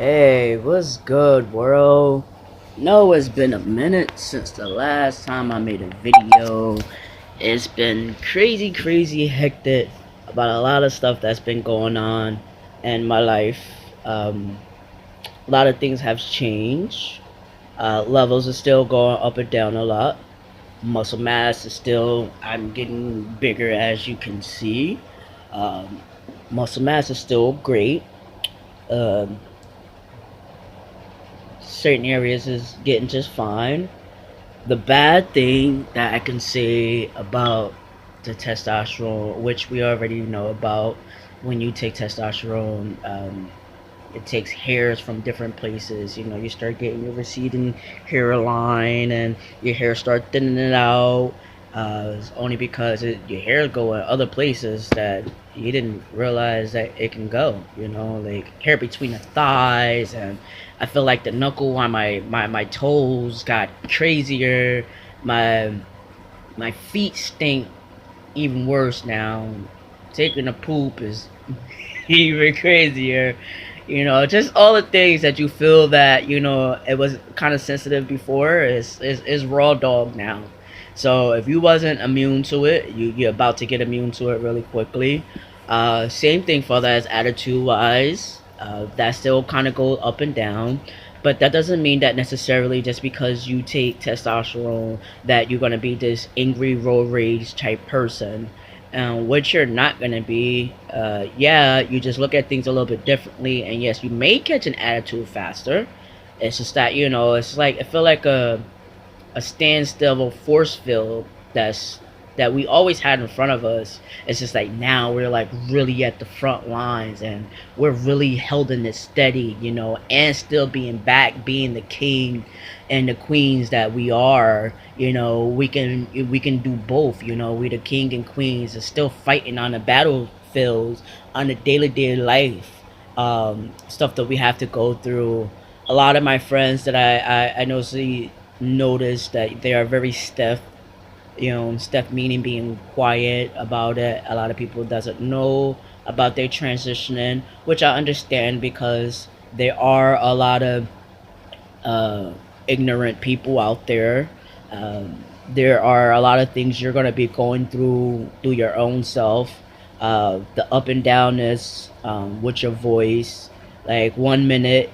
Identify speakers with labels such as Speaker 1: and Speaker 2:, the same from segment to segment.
Speaker 1: Hey, what's good, world? No, it's been a minute since the last time I made a video. It's been crazy hectic about a lot of stuff that's been going on in my life. A lot of things have changed. Levels are still going up and down a lot. Muscle mass is still, I'm getting bigger as you can see. Um, Muscle mass is still great. Um, certain areas is getting just fine. The bad thing that I can say about the testosterone, which we already know about, when you take testosterone, it takes hairs from different places. You know, you start getting your receding hairline, and your hair start thinning out. It's only because your hair go in other places that you didn't realize that it can go. You know, like hair between the thighs, and I feel like the knuckle on my toes got crazier. My my feet stink even worse now. Taking a poop is even crazier. You know, just all the things that you feel that, it was kind of sensitive before is raw dog now. So if you wasn't immune to it, you're about to get immune to it really quickly. Same thing for that as attitude wise. That still kind of goes up and down. But that doesn't mean that necessarily just because you take testosterone that you're gonna be this angry road rage type person. What you're not gonna be, yeah, you just look at things a little bit differently, and yes, you may catch an attitude faster. It's just that it's like I feel like a standstill force field that we always had in front of us. It's just like now we're like really at the front lines, and we're really holding it steady, and still being back, being the king and the queens that we are. We can do both. We the king and queens are still fighting on the battlefields on the daily life, stuff that we have to go through. A lot of my friends that I know see notice that they are very stiff. Stiff meaning being quiet about it. A lot of people doesn't know about their transitioning, which I understand because there are a lot of uh, ignorant people out there. There are a lot of things you're gonna be going through your own self. The up and downness with your voice. Like 1 minute,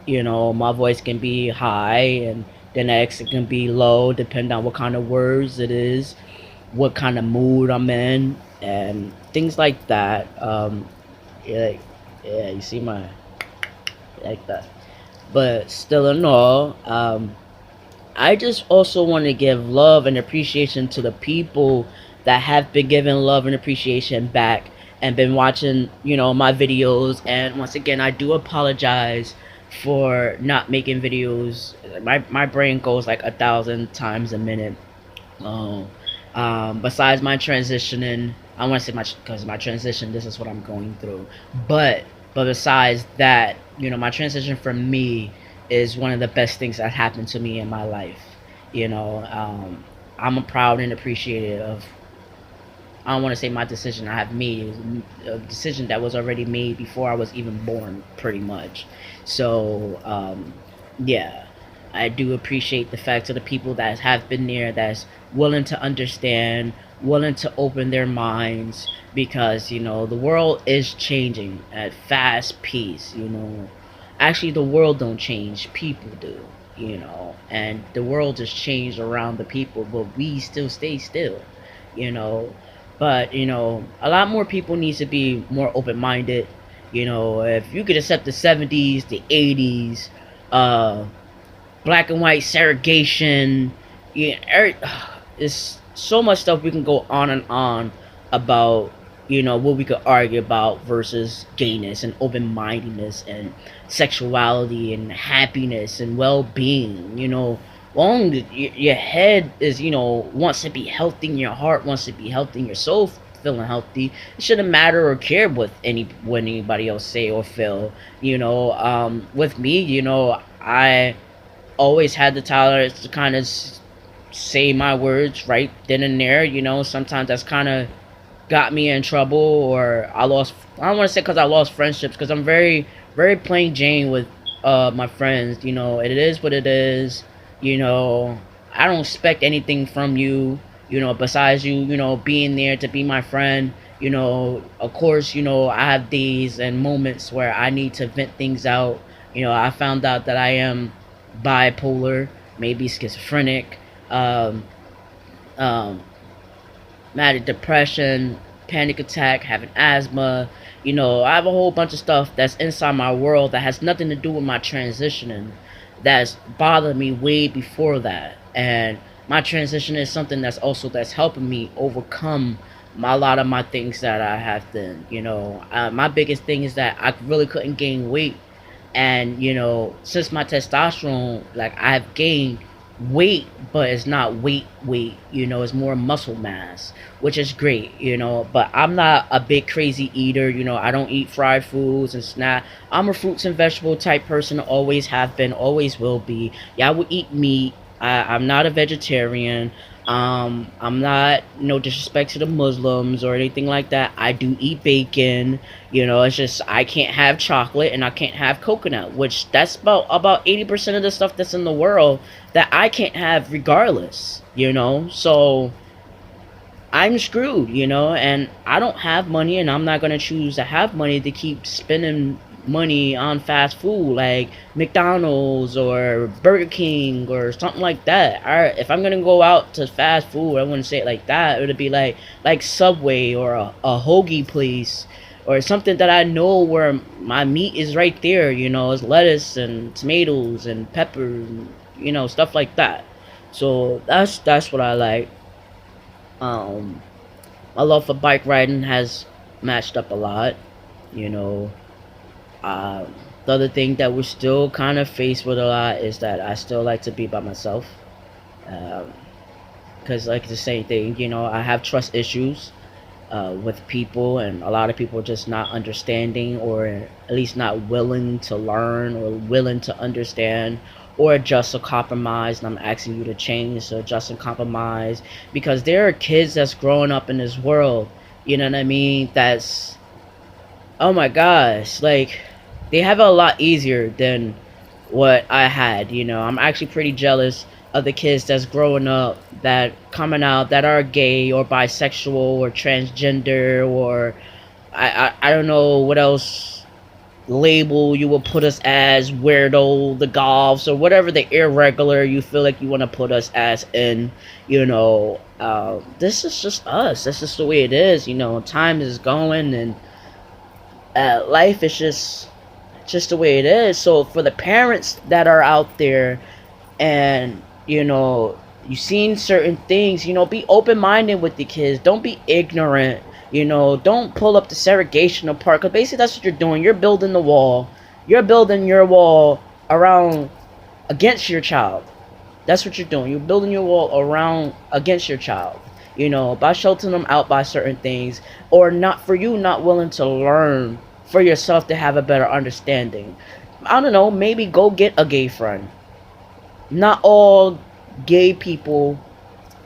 Speaker 1: my voice can be high, and the next it can be low, depending on what kind of words it is, what kind of mood I'm in, and things like that. Yeah, yeah, you see my like that. But still in all, I just also want to give love and appreciation to the people that have been giving love and appreciation back and been watching, my videos. And once again, I do apologize for not making videos. My brain goes like 1,000 times a minute. Um, Besides my transitioning, I want to say because my transition, this is what I'm going through. But besides that, my transition for me is one of the best things that happened to me in my life. You know, I'm proud and appreciative of. I don't want to say my decision I have made, a decision that was already made before I was even born, pretty much. So, yeah, I do appreciate the fact of the people that have been there, that's willing to understand, willing to open their minds, because the world is changing at fast pace. Actually, the world don't change, people do. And the world just changed around the people, but we still stay still. You know, but a lot more people needs to be more open minded. If you could accept the 70s, the 80s, uh black and white segregation. Yeah, it's so much stuff we can go on and on about. What we could argue about versus gayness and open-mindedness and sexuality and happiness and well-being. Long your head is, wants to be healthy, and your heart wants to be healthy, and your soul feeling healthy. It shouldn't matter or care what anybody else say or feel. With me, I always had the tolerance to kind of say my words right then and there. Sometimes that's kind of got me in trouble, or I don't want to say because I lost friendships, because I'm very, very plain Jane with my friends. It is what it is. You know, I don't expect anything from you. Besides you, being there to be my friend. Of course, I have days and moments where I need to vent things out. I found out that I am bipolar, maybe schizophrenic, um, um, manic depression, panic attack, having asthma. I have a whole bunch of stuff that's inside my world that has nothing to do with my transitioning. That's bothered me way before that, and my transition is something that's helping me overcome a lot of my things that I have done. My biggest thing is that I really couldn't gain weight, and since my testosterone, like, I've gained weight, but it's not weight. It's more muscle mass, which is great. But I'm not a big crazy eater. I don't eat fried foods and snack. I'm a fruits and vegetable type person, always have been, always will be. Yeah, I will eat meat. I'm not a vegetarian. I'm not, no disrespect to the Muslims or anything like that. I do eat bacon. It's just I can't have chocolate and I can't have coconut, which that's about 80% of the stuff that's in the world that I can't have regardless. So I'm screwed, and I don't have money, and I'm not gonna choose to have money to keep spending money on fast food like McDonald's or Burger King or something like that. If I'm gonna go out to fast food, I wouldn't say it like that. It would be like Subway or a hoagie place or something that I know where my meat is right there. It's lettuce and tomatoes and pepper, and, stuff like that. So that's what I like. Um, my love for bike riding has matched up a lot. You know, um, the other thing that we're still kind of faced with a lot is that I still like to be by myself. Um, because, like, the same thing, I have trust issues with people, and a lot of people just not understanding, or at least not willing to learn or willing to understand or adjust or compromise. And I'm asking you to change, so adjust and compromise, because there are kids that's growing up in this world, you know what I mean, that's, oh my gosh, like, they have it a lot easier than what I had. I'm actually pretty jealous of the kids that's growing up, that coming out, that are gay or bisexual or transgender, or I don't know what else label you will put us as, weirdo, the golfs, or whatever the irregular you feel like you want to put us as in. This is just us. This is the way it is. Time is going, and life is just the way it is. So for the parents that are out there, and you seen certain things, be open-minded with the kids. Don't be ignorant. Don't pull up the segregation apart, because basically that's what you're doing. You're building the wall. You're building your wall around, against your child. That's what you're doing. You're building your wall around, against your child, by sheltering them out by certain things, or not, for you not willing to learn for yourself to have a better understanding. I don't know, maybe go get a gay friend. Not all gay people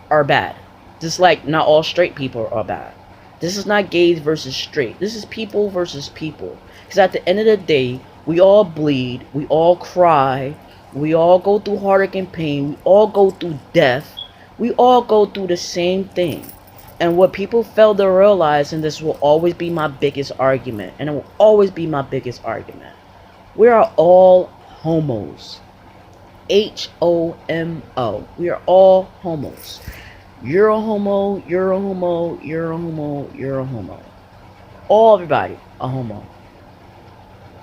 Speaker 1: are bad. Just like not all straight people are bad. This is not gays versus straight. This is people versus people. Because at the end of the day, we all bleed. We all cry. We all go through heartache and pain. We all go through death. We all go through the same thing. And what people fail to realize, and this will always be my biggest argument, and it will always be my biggest argument, we are all homos. HOMO. We are all homos. You're a homo, you're a homo, you're a homo, you're a homo. All, everybody a homo.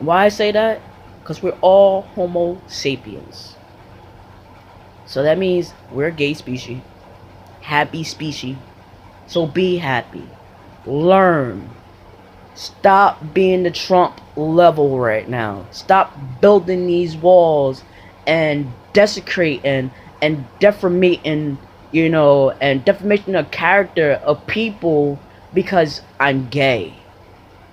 Speaker 1: Why I say that? Because we're all homo sapiens. So that means we're a gay species. Happy species. So be happy. Learn. Stop being the Trump level right now. Stop building these walls and desecrating and defamating, and defamation of character of people because I'm gay,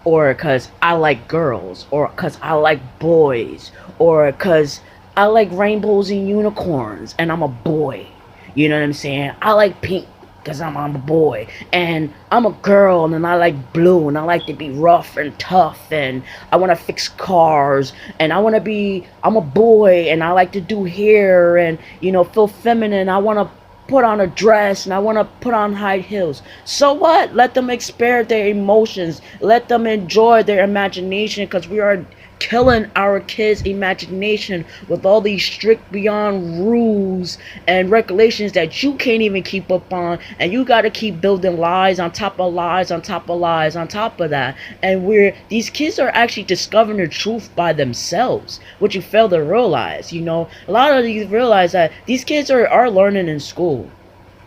Speaker 1: or because I like girls, or because I like boys, or because I like rainbows and unicorns and I'm a boy. You know what I'm saying? I like pink because I'm a boy, and I'm a girl, and I like blue, and I like to be rough and tough, and I want to fix cars, and I'm a boy, and I like to do hair, and feel feminine. I want to put on a dress, and I want to put on high heels. So what? Let them express their emotions. Let them enjoy their imagination, because we are killing our kids' imagination with all these strict beyond rules and regulations that you can't even keep up on, and you got to keep building lies on top of lies on top of lies on top of that. And where these kids are actually discovering the truth by themselves, which you fail to realize. A lot of you realize that these kids are learning in school,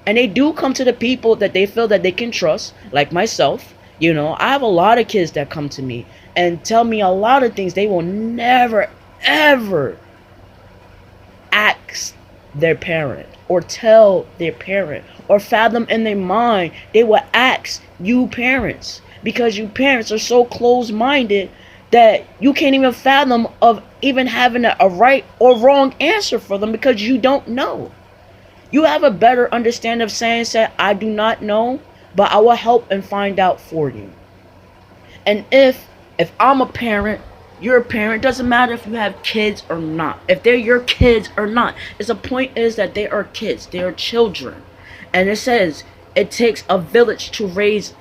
Speaker 1: and they do come to the people that they feel that they can trust, like myself. I have a lot of kids that come to me and tell me a lot of things they will never, ever ask their parent or tell their parent or fathom in their mind. They will ask you parents, because you parents are so close-minded that you can't even fathom of even having a right or wrong answer for them, because you don't know. You have a better understanding of saying, I do not know, but I will help and find out for you. And if I'm a parent, you're a parent, doesn't matter if you have kids or not. If they're your kids or not. The point is that they are kids. They are children. And it says it takes a village to raise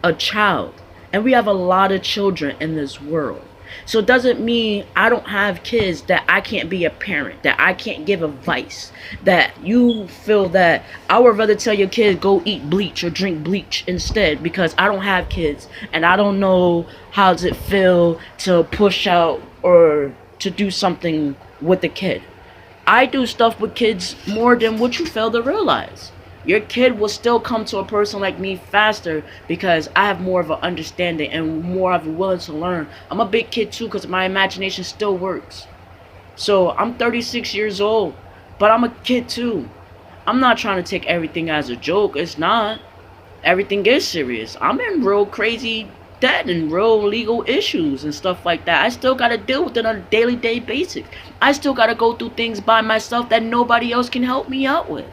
Speaker 1: a child. And we have a lot of children in this world. So it doesn't mean I don't have kids that I can't be a parent, that I can't give advice, that you feel that I would rather tell your kids go eat bleach or drink bleach instead, because I don't have kids and I don't know how does it feel to push out or to do something with a kid. I do stuff with kids more than what you fail to realize. Your kid will still come to a person like me faster, because I have more of an understanding and more of a willing to learn. I'm a big kid too, because my imagination still works. So I'm 36 years old, but I'm a kid too. I'm not trying to take everything as a joke. It's not. Everything is serious. I'm in real crazy debt and real legal issues and stuff like that. I still got to deal with it on a daily basis. I still got to go through things by myself that nobody else can help me out with.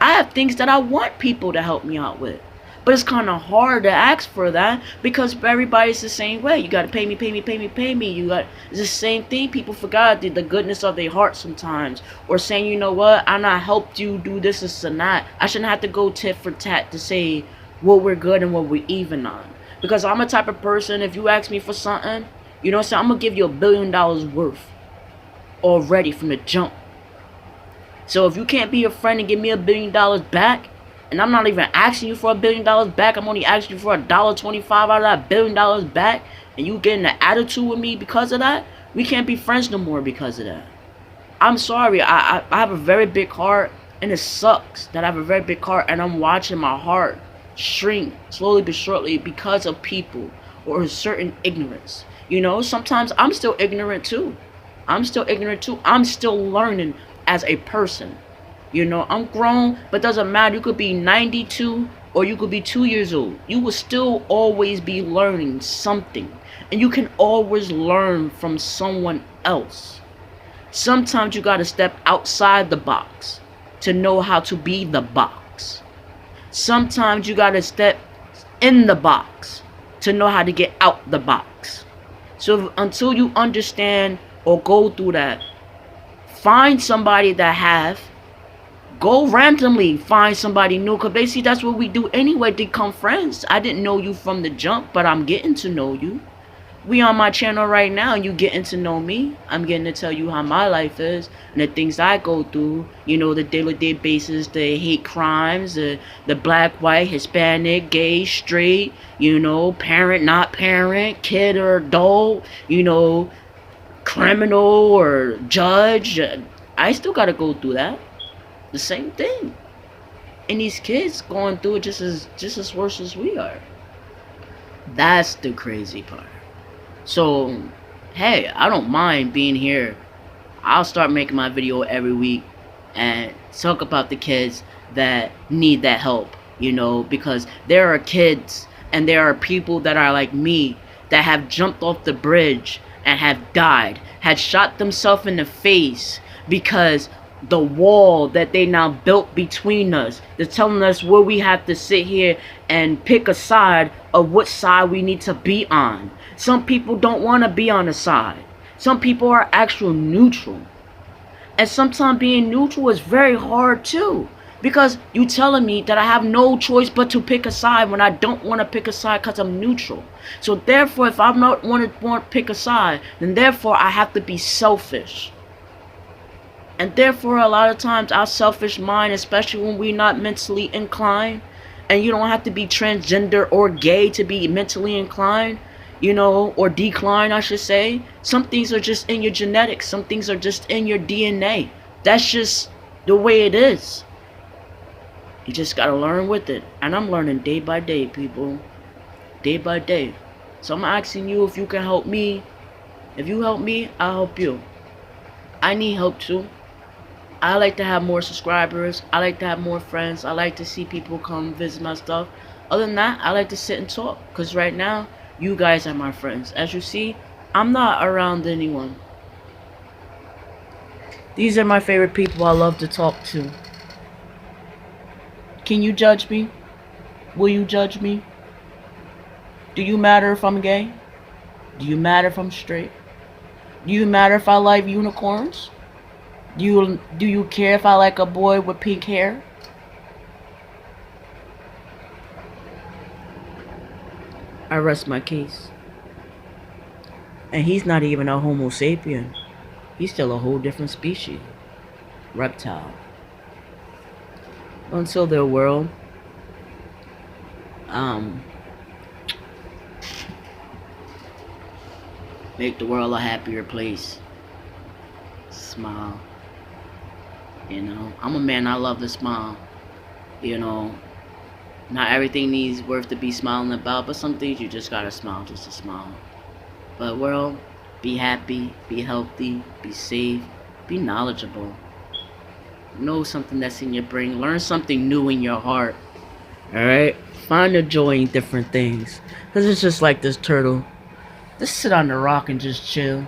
Speaker 1: I have things that I want people to help me out with. But it's kind of hard to ask for that, because everybody's the same way. You got to pay me. It's the same thing. People forgot the goodness of their heart sometimes. Or saying, you know what, I not helped you do this and that. I shouldn't have to go tit for tat to say what we're good and what we're even on. Because I'm a type of person, if you ask me for something, I'm going to give you $1 billion worth already from the jump. So if you can't be a friend and give me $1 billion back, and I'm not even asking you for $1 billion back, I'm only asking you for $1.25 out of that $1 billion back, and you getting an attitude with me because of that, we can't be friends no more because of that. I'm sorry, I have a very big heart, and it sucks that I have a very big heart, and I'm watching my heart shrink slowly but surely because of people or a certain ignorance. Sometimes I'm still ignorant too. I'm still learning as a person. I'm grown, but doesn't matter. You could be 92 or you could be 2 years old. You will still always be learning something. And you can always learn from someone else. Sometimes you gotta step outside the box to know how to be the box. Sometimes you gotta step in the box to know how to get out the box. So until you understand or go through that, find somebody go randomly find somebody new, because basically that's what we do anyway, to become friends. I didn't know you from the jump, but I'm getting to know you. We on my channel right now, and you getting to know me. I'm getting to tell you how my life is and the things I go through, the day-to-day basis, the hate crimes, the black, white, Hispanic, gay, straight, parent, not parent, kid or adult, criminal or judge. I still gotta go through that. The same thing. And these kids going through it just as worse as we are. That's the crazy part. So, hey, I don't mind being here. I'll start making my video every week and talk about the kids that need that help, because there are kids and there are people that are like me that have jumped off the bridge and have died, had shot themselves in the face because the wall that they now built between us. They're telling us where we have to sit here and pick a side of what side we need to be on. Some people don't want to be on a side. Some people are actual neutral. And sometimes being neutral is very hard too. Because you telling me that I have no choice but to pick a side when I don't want to pick a side because I'm neutral. So therefore, if I'm not want to pick a side, then therefore I have to be selfish. And therefore, a lot of times our selfish mind, especially when we're not mentally inclined, and you don't have to be transgender or gay to be mentally inclined, you know, or decline, I should say. Some things are just in your genetics. Some things are just in your DNA. That's just the way it is. You just gotta learn with it. And I'm learning day by day, people. Day by day. So I'm asking you if you can help me. If you help me, I'll help you. I need help too. I like to have more subscribers. I like to have more friends. I like to see people come visit my stuff. Other than that, I like to sit and talk. Because right now, you guys are my friends. As you see, I'm not around anyone. These are my favorite people I love to talk to. Can you judge me? Will you judge me? Do you matter if I'm gay? Do you matter if I'm straight? Do you matter if I like unicorns? Do you care if I like a boy with pink hair? I rest my case. And he's not even a Homo sapien. He's still a whole different species. Reptile. Until their world, make the world a happier place. Smile. You know, I'm a man, I love to smile. You know, not everything needs worth to be smiling about, but some things you just gotta smile just to smile. But world, be happy, be healthy, be safe, be knowledgeable. Know something that's in your brain. Learn something new in your heart. Alright? Find the joy in different things. Because it's just like this turtle. Just sit on the rock and just chill.